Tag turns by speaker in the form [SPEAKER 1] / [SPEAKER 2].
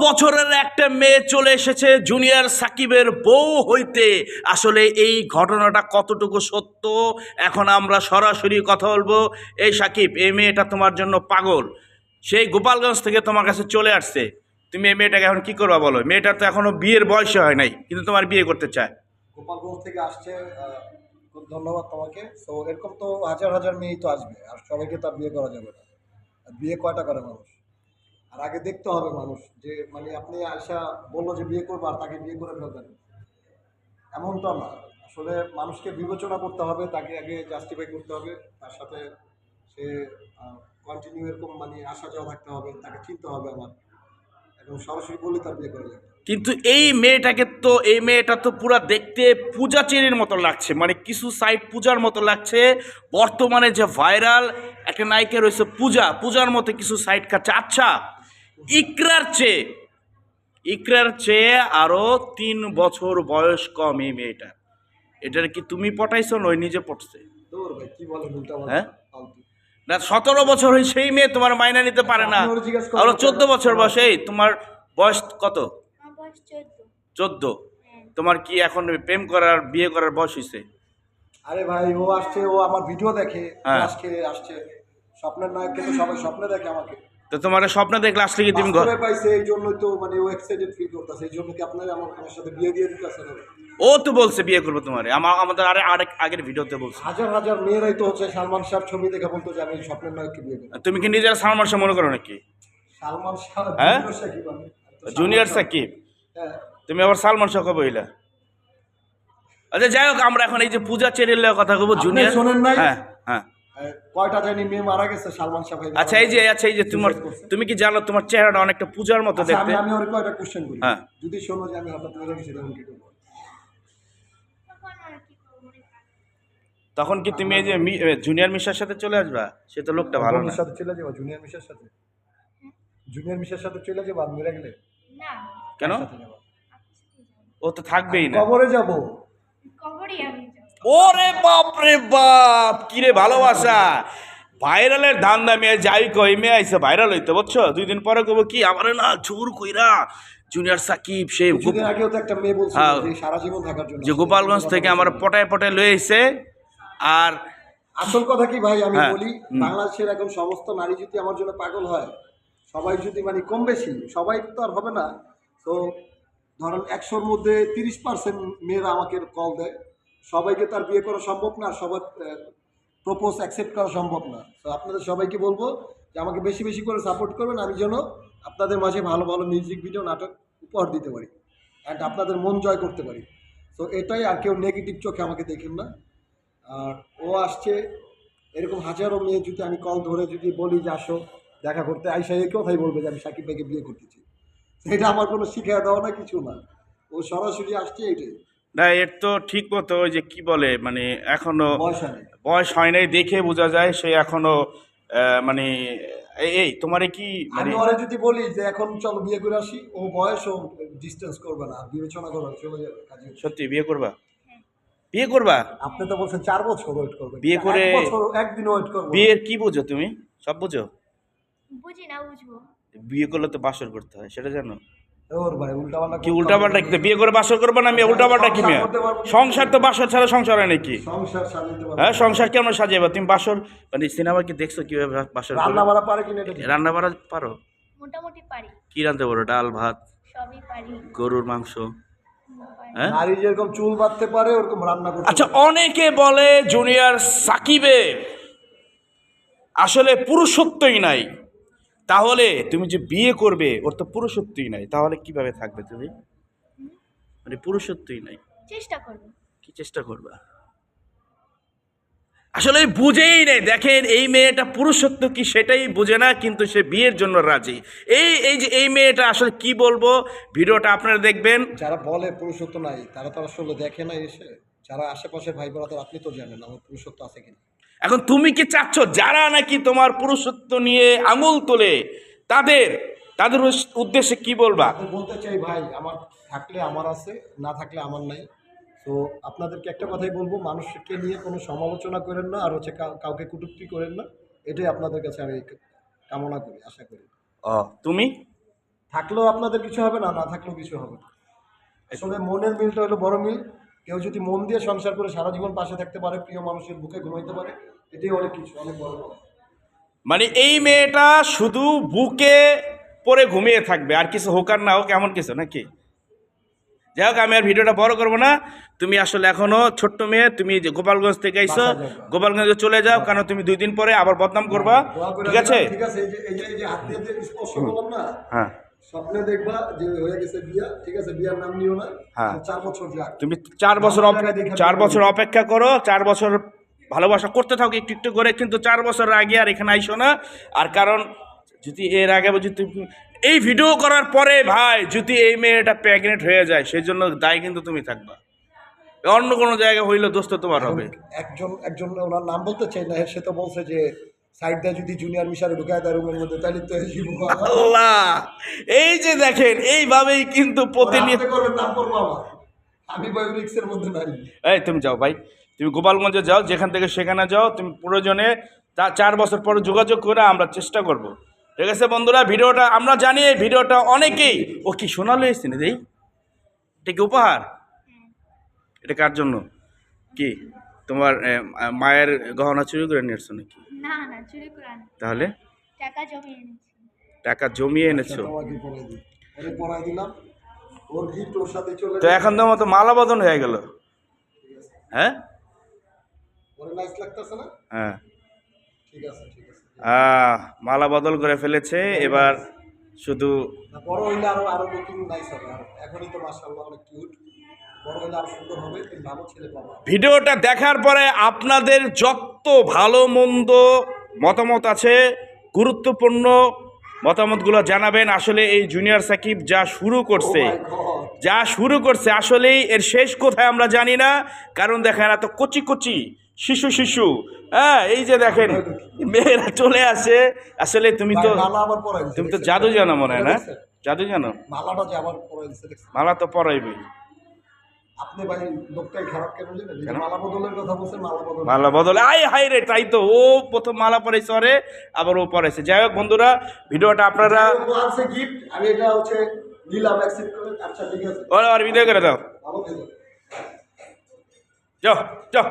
[SPEAKER 1] বছরের একটা মেয়ে চলে এসেছে জুনিয়র সাকিবের বউ হইতে। আসলে এই ঘটনাটা কতটুকু সত্য, এখন আমরা সরাসরি কথা বলবো। এই সাকিব, এই মেয়েটা তোমার জন্য পাগল, সেই গোপালগঞ্জ থেকে তোমার কাছে চলে আসছে। তুমি এই মেয়েটাকে এখন কি করবা বলো? মেয়েটার তো এখনো বিয়ের বয়স হয় নাই, কিন্তু তোমার বিয়ে করতে চায়।
[SPEAKER 2] গোপালগঞ্জ থেকে আসছে, খুব ধন্যবাদ তোমাকে। তো এরকম তো হাজার হাজার মেয়েই তো আসবে, আর সবাইকে তো আর বিয়ে করা যাবে না। আর বিয়ে কয়টা করে মানুষ? আর আগে দেখতে হবে মানুষ যে মানে আপনি আয়সা বললো যে বিয়ে করবো আর তাকে বিয়ে করে ফেলবেন, এমনটা না। আসলে মানুষকে বিবেচনা করতে হবে, তাকে আগে জাস্টিফাই করতে হবে, তার সাথে সে কন্টিনিউ এরকম মানে আসা যাওয়া থাকতে হবে, তাকে চিনতে হবে আমার। এখন সরাসরি বললে তার বিয়ে করা যাবে না।
[SPEAKER 1] কিন্তু এই মেয়েটা তো পুরা দেখতে পূজা চেরির মতো লাগছে, মানে কিছু সাইড পূজার মতো লাগছে। বর্তমানে যে ভাইরাল একটা নায়িকা রয়েছে পূজার মতো কিছু সাইড কাটছে। আচ্ছা, ইকরার চেয়ে আরো 3 বছর বয়স কম এই মেয়েটা। এটার কি তুমি পটাইছো নয় নিজে পটছে?
[SPEAKER 2] দৌড় ভাই, কি বলেন উল্টা
[SPEAKER 1] হ্যাঁ
[SPEAKER 2] ফালতু।
[SPEAKER 1] না, 17 বছর হয় সেই মেয়ে তোমার মাইনা নিতে পারে না।
[SPEAKER 2] আপনি ওরে জিজ্ঞেস করেন
[SPEAKER 1] আরো
[SPEAKER 2] কেন?
[SPEAKER 1] 14 বছর বয়স। এই তোমার বয়স কত?
[SPEAKER 3] আমার বয়স 14।
[SPEAKER 1] 14?
[SPEAKER 3] হ্যাঁ।
[SPEAKER 1] তোমার কি এখন প্রেম করার বিয়ে করার বয়স হয়েছে?
[SPEAKER 2] আরে ভাই, ও আসছে, ও আমার ভিডিও দেখে,
[SPEAKER 1] হ্যাঁ।
[SPEAKER 2] আজকে আসছে। স্বপ্নের নায়ককে তো সবাই স্বপ্নে দেখে আমাকে।
[SPEAKER 1] তো তোমার স্বপ্ন দেখলে আসলে কি তুমি
[SPEAKER 2] বাস্তবে পাইছে, এই জন্যই তো মানে ও এক্সাইটেড ফিল করতেছে। এই জন্য কি আপনার আমার সাথে বিয়ে দিয়ে দিতেছে না?
[SPEAKER 1] ও তো বলছে বিয়ে করবো তোমার, আমাদের আরেক আগের ভিডিওতে বলছে।
[SPEAKER 2] হাজার হাজার মেয়েরাই তো হচ্ছে সালমান শাহর ছবি দেখে বলতো যে আমি স্বপ্নের নায়ককে বিয়ে করবো।
[SPEAKER 1] তুমি কি নিজের সালমান শাহ মনে করো নাকি?
[SPEAKER 2] সালমান শাহ
[SPEAKER 1] হ্যাঁ?
[SPEAKER 2] জুনিয়র সাকিব আমি। তো
[SPEAKER 1] জুনিয়র
[SPEAKER 2] শাহ-
[SPEAKER 1] সাকিব?
[SPEAKER 2] হ্যাঁ।
[SPEAKER 1] তুমি আবার সালমান শাহ কবে হইলা? আচ্ছা যাই হোক, আমরা এখন এই যে পূজা চেরির কথা বলবো।
[SPEAKER 2] আপনি
[SPEAKER 1] জুনিয়র,
[SPEAKER 2] শোনেন নাই?
[SPEAKER 1] হ্যাঁ হ্যাঁ।
[SPEAKER 2] কয়টা জানি মেয়ে মারা গেছে সালমান শাহ ভাই।
[SPEAKER 1] আচ্ছা এই যে তুমি কি জানো তোমার চেহারাটা অনেকটা পূজার মতো
[SPEAKER 2] আচ্ছা,
[SPEAKER 1] দেখতে?
[SPEAKER 2] আমি ওর কয়টা কোশ্চেন করি।
[SPEAKER 1] হ্যাঁ।
[SPEAKER 2] যদি শোনো যে আমি হঠাৎ মেরে গেছি তখন কি করবো?
[SPEAKER 3] তখন আর কি করবো?
[SPEAKER 1] তখন কি তুমি এই যে জুনিয়র মিশার সাথে চলে আসবা? সে তো লোকটা ভালো না।
[SPEAKER 2] বোনের সাথে চলে যাবো, জুনিয়র মিশের সাথে। জুনিয়র মিশের সাথে চলে যাবো আর মেরে গেলে?
[SPEAKER 3] না,
[SPEAKER 1] কেন?
[SPEAKER 2] কার সাথে যাবো?
[SPEAKER 3] আপনার সাথেই যাবো।
[SPEAKER 1] ও তো থাকবেই না।
[SPEAKER 2] কবরে যাবো।
[SPEAKER 3] কবরই আমি যাবো।
[SPEAKER 1] ওরে বাপ রে বাপ, কি রে ভালোবাসা! ভাইরালের ধান্দা মেয়ে যাই কই, মেয়ে আইসে ভাইরাল হইতে, বুঝছো? 2 দিন পরে কব কি আমার না জোর কইরা জুনিয়র সাকিব সে
[SPEAKER 2] কিছুদিন আগেও তো একটা মেয়ে বলছিল
[SPEAKER 1] হ্যাঁ।
[SPEAKER 2] যে সারা জীবন থাকার জন্য
[SPEAKER 1] যে গোপালগঞ্জ থেকে আমার পটায় পটায় লয়ে আইছে। আর
[SPEAKER 2] আসল কথা কি ভাই, আমি
[SPEAKER 1] হ্যাঁ,
[SPEAKER 2] বলি, বাংলাদেশের এখন সমস্ত নারী যদি আমার জন্য পাগল হয়, সবাই যদি মানে কম বেশি, সবাই তো আর হবে না। তো ধরেন 100-র মধ্যে 30% মেয়েরা আমাকে কল দেয়। সবাইকে তার বিয়ে করা সম্ভব না, সবার প্রপোজ অ্যাকসেপ্ট করা সম্ভব না। তো আপনাদের সবাইকে বলবো যে আমাকে বেশি বেশি করে সাপোর্ট করবেন, আমি যেন আপনাদের মাঝে ভালো ভালো মিউজিক ভিডিও নাটক উপহার দিতে পারি অ্যান্ড আপনাদের মন জয় করতে পারি। তো এটাই, আর কেউ নেগেটিভ চোখে আমাকে দেখেন না। আর ও আসছে, এরকম হাজারো মেয়ে যদি আমি কল ধরে যদি বলি যে আসো দেখা করতে, আইসা এই কথাই বলবে যে আমি সাকিব ভাইকে বিয়ে করতেছি। এটা আমার কোনো শিখিয়ে দেওয়া না, কিছু না। ও সরাসরি আসছে, এইটাই।
[SPEAKER 1] না, এর তো ঠিক মতো ওই যে কি বলে, মানে এখনো
[SPEAKER 2] বয়স নেই।
[SPEAKER 1] বয়স হয় নাই দেখে বোঝা যায় সে এখনো মানে এই তোমারে কি মানে
[SPEAKER 2] আমি ওরা যদি বলি যে এখন চলো বিয়ে করে আসি, ও বয়স, ও ডিস্টেন্স করবে না, বিবেচনা করবে না, চলে যাবে কাজে।
[SPEAKER 1] সত্যি বিয়ে করবা? বিয়ে করবা?
[SPEAKER 2] আপনি তো বলছেন 4 বছর ওয়েট করবে,
[SPEAKER 1] বিয়ে করে
[SPEAKER 2] 1 বছর একদিন ওয়েট করবো।
[SPEAKER 1] বিয়ের কি বুঝো তুমি? সব বুঝো?
[SPEAKER 3] বুঝি না, বুঝবো।
[SPEAKER 1] বিয়ে করলে তো বাসর করতে হয়, সেটা জানো?
[SPEAKER 2] ওর ভাই উল্টাপাল্টা
[SPEAKER 1] কি উল্টাপাল্টা? কি বিয়ে করে বাসর করবো না? আমি উল্টাপাল্টা কি মেয়ে? সংসার তো বাসর ছাড়া সংসার হয় নাকি?
[SPEAKER 2] সংসার সাজাতে পারবে।
[SPEAKER 1] হ্যাঁ, সংসার কেমন সাজাইবা তুমি? বাসর মানে সিনেমা কি দেখছো কিভাবে বাসর করে?
[SPEAKER 2] রান্না বাড়া পারে কিনা এটা?
[SPEAKER 1] রান্না বাড়া পারো?
[SPEAKER 3] মোটামুটি পারি,
[SPEAKER 1] কি রাঁধতে পারো? ডাল ভাত,
[SPEAKER 3] সবই পারি।
[SPEAKER 1] গরুর মাংস?
[SPEAKER 3] পারি।
[SPEAKER 1] হ্যাঁ।
[SPEAKER 2] নারী যেরকম চুল বাঁধতে পারে ওরকম রান্না করতে
[SPEAKER 1] আচ্ছা,
[SPEAKER 2] পারে।
[SPEAKER 1] অনেকে বলে জুনিয়র সাকিবের আসলে পুরুষত্বই নাই। তাহলে তুমি যে বিয়ে করবে, ওর তো পুরুষত্বই নাই, তাহলে কিভাবে থাকবে তুমি? মানে পুরুষত্বই নাই,
[SPEAKER 3] চেষ্টা করবো।
[SPEAKER 1] কি চেষ্টা করবা? আসলে বুঝেই নেই। দেখেন, এই মেয়েটা পুরুষত্ব কি সেটাই বুঝে না, কিন্তু সে বিয়ের জন্য রাজি। এই মেয়েটা আসলে কি বলবো, ভিডিওটা আপনারা দেখবেন।
[SPEAKER 2] যারা বলে পুরুষত্ব নাই, তারা তো আসলে দেখে না এসে। যারা আশেপাশে ভাই ব্রাদার, আপনি তো জানেন আমার পুরুষত্ব আছে কিনা।
[SPEAKER 1] এখন তুমি কি চাচ্ছ যারা নাকি তোমার পুরুষত্ব নিয়ে আঙুল তোলে তাদের উদ্দেশ্যে কি বলবা?
[SPEAKER 2] আমি বলতে চাই ভাই, আমার থাকলে আমার আছে, না থাকলে আমার নাই। তো আপনাদেরকে একটা কথাই বলবো, মানুষকে নিয়ে কোনো সমালোচনা করেন না, আর হচ্ছে কাউকে কটূক্তি করেন না। এটাই আপনাদের কাছে আমি কামনা করি, আশা করি।
[SPEAKER 1] তুমি
[SPEAKER 2] থাকলেও আপনাদের কিছু হবে না, না থাকলেও কিছু হবে না। আসলে মনের মিলটা হলো বড় মিল। কেউ যদি মন দিয়ে সংসার করে সারা জীবন পাশে থাকতে পারে, প্রিয় মানুষের বুকে ঘুমাইতে পারে, এটাই অনেক কিছু, অনেক বড় কথা।
[SPEAKER 1] মানে এই মেয়েটা শুধু বুকে পরে ঘুমিয়ে থাকবে, আর কিছু হোক আর না হোক এমন কিছু নাকি? যাই হোক, আমি আর ভিডিওটা বড় করবো না। তুমি আসলে এখনো ছোট্ট মেয়ে, তুমি যে গোপালগঞ্জ থেকে আইছো,
[SPEAKER 2] বাসায় যাও।
[SPEAKER 1] গোপালগঞ্জে চলে যাও, কারণ তুমি 2 দিন পরে আবার বদনাম করবা।
[SPEAKER 2] দোয়া করে
[SPEAKER 1] ঠিক আছে?
[SPEAKER 2] দিলাম, ঠিক আছে। এই যে হাত দিয়ে যে স্পর্শ করলাম না,
[SPEAKER 1] হ্যাঁ
[SPEAKER 2] স্বপ্নে দেখবা যে হয়ে গেছে বিয়া, ঠিক আছে? বিয়ার নাম নিও না।
[SPEAKER 1] হ্যাঁ।
[SPEAKER 2] 4 বছর যাক।
[SPEAKER 1] তুমি 4 বছর 4 বছর অপেক্ষা করো, 4 বছর ভালোবাসা করতে থাকো একটু একটু করে, কিন্তু 4 বছর আগে আর এখানে আইসো না। আর কারণ যদি এর আগে যদি তুমি এই ভিডিও করার পরে ভাই যদি এই মেয়েটা প্রেগনেন্ট হয়ে যায়, সেই জন্য দায় কিন্তু তুমি থাকবা। অন্য কোনো জায়গায় হইলে দোস্ত তোমার হবে।
[SPEAKER 2] একজন ওনার নাম বলতে চাই না, সে তো বলছে যে সাইড দিয়ে যদি জুনিয়র মিশারে ঢুকায় দেয় রুমের মধ্যে, তাহলে তো
[SPEAKER 1] আল্লাহ, এই যে দেখেন এইভাবেই কিন্তু প্রতিনিয়ত।
[SPEAKER 2] করবেন, নাম করবো আমার, আমি বায়োরিক্সের মধ্যে নাই।
[SPEAKER 1] এই তুমি যাও ভাই, তুমি গোপালগঞ্জে যাও, যেখান থেকে সেখানে যাও, তুমি প্রয়োজনে 4 বছর পরে যোগাযোগ করে আমরা চেষ্টা করব। ঠিক আছে বন্ধুরা, ভিডিওটা আমরা জানি এই ভিডিওটা অনেকেই ও কি শোনালো এসছে না দেই, এটা কি উপহার? এটা কার জন্য? কি তোমার মায়ের গহনা চুরি করে নিয়ে আসছো নাকি?
[SPEAKER 3] না না, চুরি করে আনি।
[SPEAKER 1] তাহলে
[SPEAKER 3] টাকা জমিয়ে এনেছি।
[SPEAKER 1] টাকা জমিয়ে এনেছো?
[SPEAKER 2] তোমাকে পড়াই দিই, ওরে পড়াই দিলাম, ওর গিফট ওর সাথে চলে
[SPEAKER 1] তো এখন তোমার তো মালা বদল হয়ে গেল। হ্যাঁ
[SPEAKER 2] ওরে নাইস লাগতেছে না?
[SPEAKER 1] হ্যাঁ,
[SPEAKER 2] ঠিক আছে, ঠিক আছে।
[SPEAKER 1] মালা বদল করে ফেলেছে, এবার শুধু
[SPEAKER 2] না, বড় হইলে আরো লুকিং নাইস হবে। আর এখনই তো মাশাআল্লাহ অনেক কিউট, বড় হইলে আরো সুন্দর হবে, তুমি ভালো ছেলে পাবা।
[SPEAKER 1] ভিডিওটা দেখার পরে আপনাদের যত ভালো মন্দ মতামত আছে, গুরুত্বপূর্ণ মতামতগুলো জানাবেন। আসলে এই জুনিয়র সাকিব যা শুরু করছে,
[SPEAKER 2] Oh my God!
[SPEAKER 1] আসলেই এর শেষ কোথায় আমরা জানি না। কারণ দেখেন এত কচি কচি শিশু, হ্যাঁ, এই যে দেখেন মেয়েরা চলে আসে। আসলে তুমি তো
[SPEAKER 2] মালা আবার পরাই দিছে,
[SPEAKER 1] তুমি তো
[SPEAKER 2] দেখছেন?
[SPEAKER 1] জাদু জানো মনে হয় না?
[SPEAKER 2] দেখছেন?
[SPEAKER 1] জাদু জানো?
[SPEAKER 2] মালাটা যে আবার পরাই দিছে, দেখছেন?
[SPEAKER 1] মালা তো পরাইবে।
[SPEAKER 2] আপনি ভাই লোকটাই খারাপ কেন জানেন? এই যে মালা বদলের কথা বলছেন, মালা বদল
[SPEAKER 1] মালা বদলে আয় হাই রে, তাই তো ও প্রথম মালা পরাইছে ওরে, আবার ও পরাইছে। যাই হোক বন্ধুরা, ভিডিওটা আপনারা
[SPEAKER 2] আছে গিফট, আমি এটা হচ্ছে নিলাম, অ্যাকসেপ্ট করেন। আচ্ছা ঠিক আছে,
[SPEAKER 1] ওর আর ভিডিও করে দাও,
[SPEAKER 2] ভালো থেকো।
[SPEAKER 1] যাও যাও।